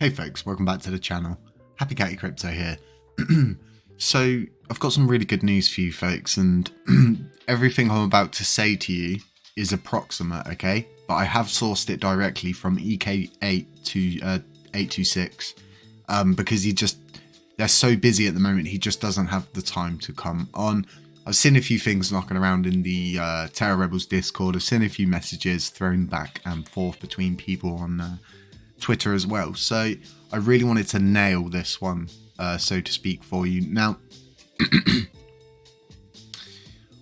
Hey folks, welcome back to the channel. Happy Catty Crypto here. So I've got some really good news for you folks, and everything I'm about to say to you is approximate, okay? But I have sourced it directly from EK8 to 826 because they're so busy at the moment, he just doesn't have the time to come on. I've seen a few things knocking around in the Terra Rebels Discord. I've seen a few messages thrown back and forth between people on Twitter as well, so I really wanted to nail this one, so to speak, for you. Now,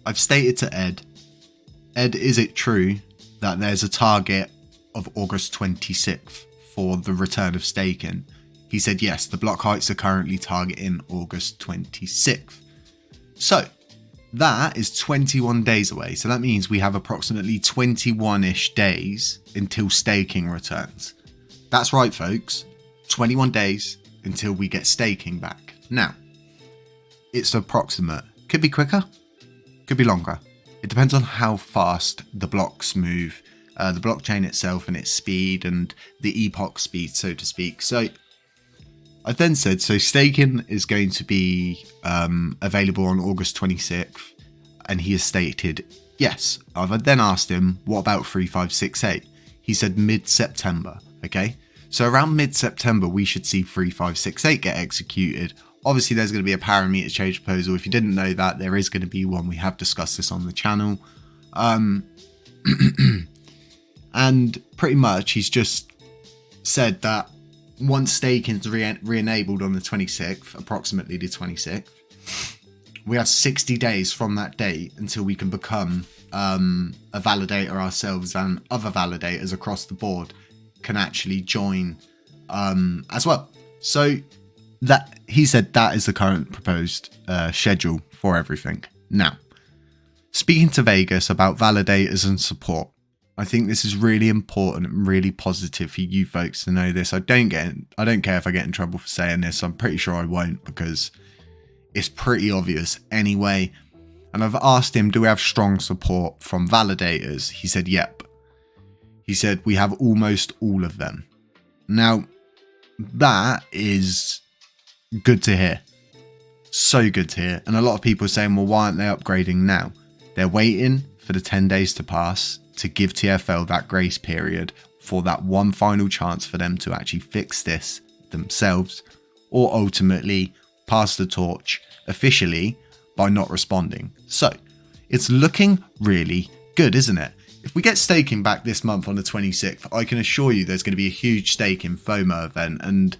I've stated to Ed, is it true that there's a target of August 26th for the return of staking? He said yes, the block heights are currently targeting August 26th. So that is 21 days away, so that means we have approximately 21-ish days until staking returns. That's right folks, 21 days until we get staking back. Now, it's approximate. Could be quicker, could be longer. It depends on how fast the blocks move, the blockchain itself and its speed and the epoch speed, so to speak. So I then said, so staking is going to be available on August 26th, and he has stated yes. I've then asked him, what about 3568? He said mid-September. Okay, so around mid-September we should see 3568 get executed. Obviously there's going to be a parameter change proposal. If you didn't know that, there is going to be one. We have discussed this on the channel. And pretty much he's just said that once staking is re-enabled on the 26th, approximately the 26th, we have 60 days from that date until we can become a validator ourselves, and other validators across the board can actually join as well. So that he said that is the current proposed schedule for everything. Now, speaking to Vegas about validators and support, I think this is really important and really positive for you folks to know this. I don't care if I get in trouble for saying this. I'm pretty sure I won't, because it's pretty obvious anyway. And I've asked him, do we have strong support from validators? He said, yep. He said, we have almost all of them. Now, that is good to hear. So good to hear. And a lot of people are saying, well, why aren't they upgrading now? They're waiting for the 10 days to pass to give TFL that grace period for that one final chance for them to actually fix this themselves, or ultimately pass the torch officially by not responding. So it's looking really good, isn't it? If we get staking back this month on the 26th, I can assure you there's going to be a huge staking FOMO event, and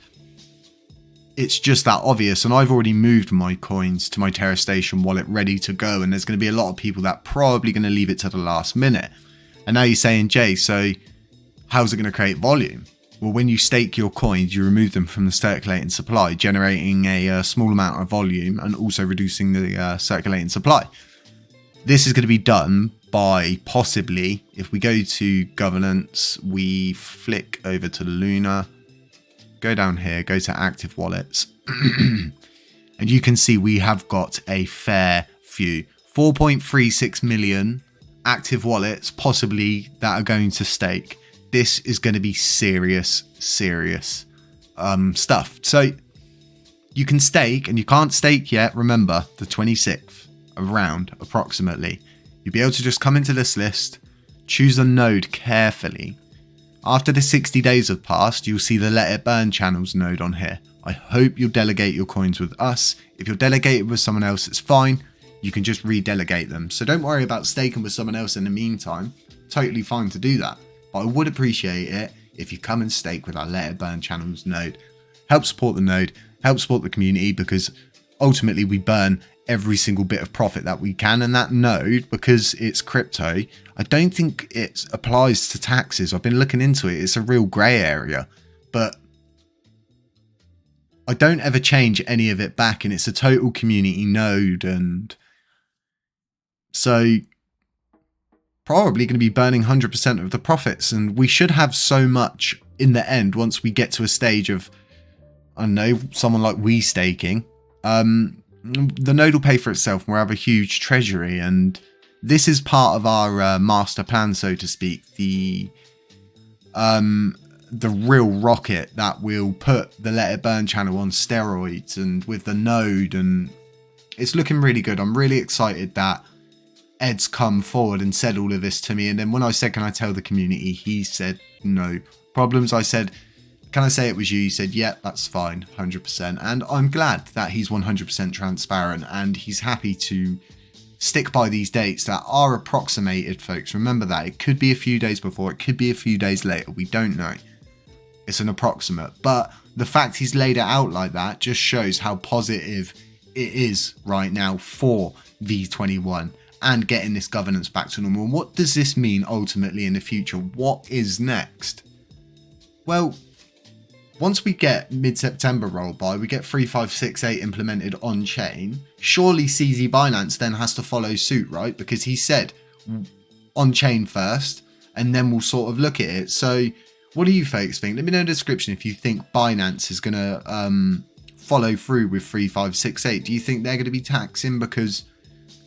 it's just that obvious. And I've already moved my coins to my Terra Station wallet ready to go, and there's going to be a lot of people that are probably going to leave it to the last minute. And now you're saying, Jay, so how's it going to create volume? Well, when you stake your coins, you remove them from the circulating supply, generating a small amount of volume and also reducing the circulating supply. This is going to be done by possibly, if we go to governance, we flick over to Luna, go down here, go to active wallets, and you can see we have got a fair few, 4.36 million active wallets possibly that are going to stake. This is going to be serious stuff. So you can stake, and you can't stake yet, remember, the 26th around approximately. You'll be able to just come into this list, choose a node carefully. After the 60 days have passed, you'll see the Let It Burn channels node on here. I hope you'll delegate your coins with us. If you're delegated with someone else, it's fine. You can just redelegate them. So don't worry about staking with someone else in the meantime. Totally fine to do that. But I would appreciate it if you come and stake with our Let It Burn channels node. Help support the node, help support the community, because ultimately we burn every single bit of profit that we can. And that node, because it's crypto, I don't think it applies to taxes. I've been looking into it. It's a real grey area, but I don't ever change any of it back, and it's a total community node. And so probably going to be burning 100% of the profits, and we should have so much in the end once we get to a stage of, I don't know, someone like we staking, the node will pay for itself and we'll have a huge treasury. And this is part of our master plan, so to speak. The real rocket that will put the Let It Burn channel on steroids, and with the node, and it's looking really good. I'm really excited that Ed's come forward and said all of this to me. And then when I said, can I tell the community, he said no problems. I said, can I say it was you? He said, yeah, that's fine, 100%. And I'm glad that he's 100% transparent and he's happy to stick by these dates that are approximated, folks. Remember that. It could be a few days before, it could be a few days later. We don't know. It's an approximate. But the fact he's laid it out like that just shows how positive it is right now for V21 and getting this governance back to normal. And what does this mean ultimately in the future? What is next? Well, once we get mid-September rolled by, we get 3.5.6.8 implemented on chain. Surely CZ Binance then has to follow suit, right? Because he said on chain first, and then we'll sort of look at it. So what do you folks think? Let me know in the description if you think Binance is going to follow through with 3.5.6.8. Do you think they're going to be taxing? Because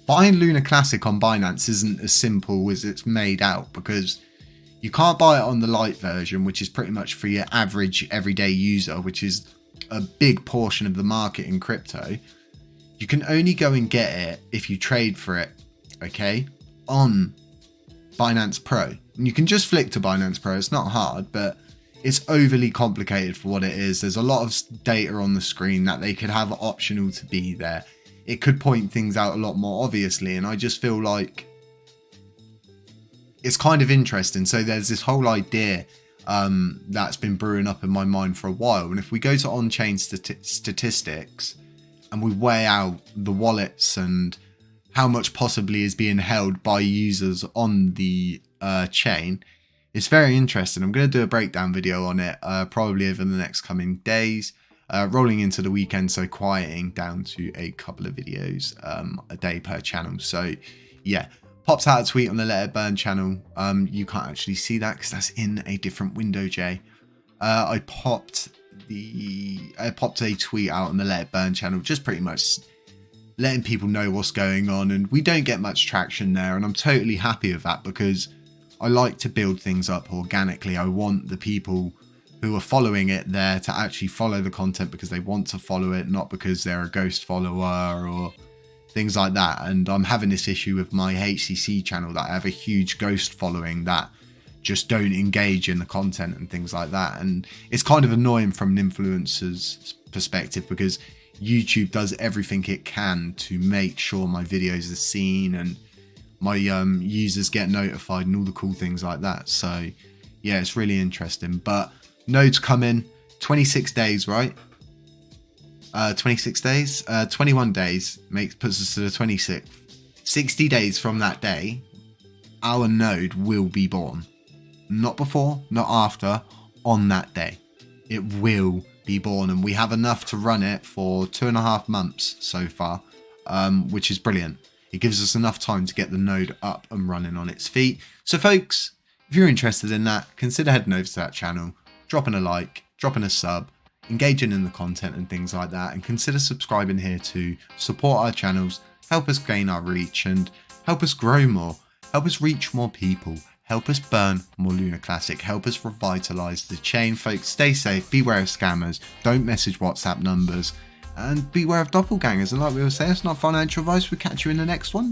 buying LUNACLASSIC on Binance isn't as simple as it's made out, because you can't buy it on the light version, which is pretty much for your average everyday user, which is a big portion of the market in crypto. You can only go and get it if you trade for it, okay, on Binance Pro. And you can just flick to Binance Pro. It's not hard, but it's overly complicated for what it is. There's a lot of data on the screen that they could have optional to be there. It could point things out a lot more obviously, and I just feel like it's kind of interesting. So there's this whole idea that's been brewing up in my mind for a while. And if we go to on-chain statistics and we weigh out the wallets and how much possibly is being held by users on the chain, it's very interesting. I'm going to do a breakdown video on it probably over the next coming days, rolling into the weekend, so quieting down to a couple of videos a day per channel. So yeah, pops out a tweet on the Let It Burn channel. You can't actually see that because that's in a different window, Jay. I popped a tweet out on the Let It Burn channel, just pretty much letting people know what's going on, and we don't get much traction there, and I'm totally happy with that because I like to build things up organically. I want the people who are following it there to actually follow the content because they want to follow it, not because they're a ghost follower or things like that. And I'm having this issue with my HCC channel that I have a huge ghost following that just don't engage in the content and things like that. And it's kind of annoying from an influencer's perspective because YouTube does everything it can to make sure my videos are seen and my users get notified and all the cool things like that. So yeah, it's really interesting. But nodes come in 26 days, right? 26 days, 21 days puts us to the 26th. 60 days from that day, our node will be born. Not before, not after, on that day. It will be born, and we have enough to run it for 2.5 months so far, which is brilliant. It gives us enough time to get the node up and running on its feet. So folks, if you're interested in that, consider heading over to that channel, dropping a like, dropping a sub, engaging in the content and things like that, and consider subscribing here to support our channels, help us gain our reach and help us grow more, help us reach more people, help us burn more LUNACLASSIC, help us revitalize the chain. Folks, stay safe, beware of scammers, don't message WhatsApp numbers, and beware of doppelgangers. And like we were saying, it's not financial advice. We'll catch you in the next one.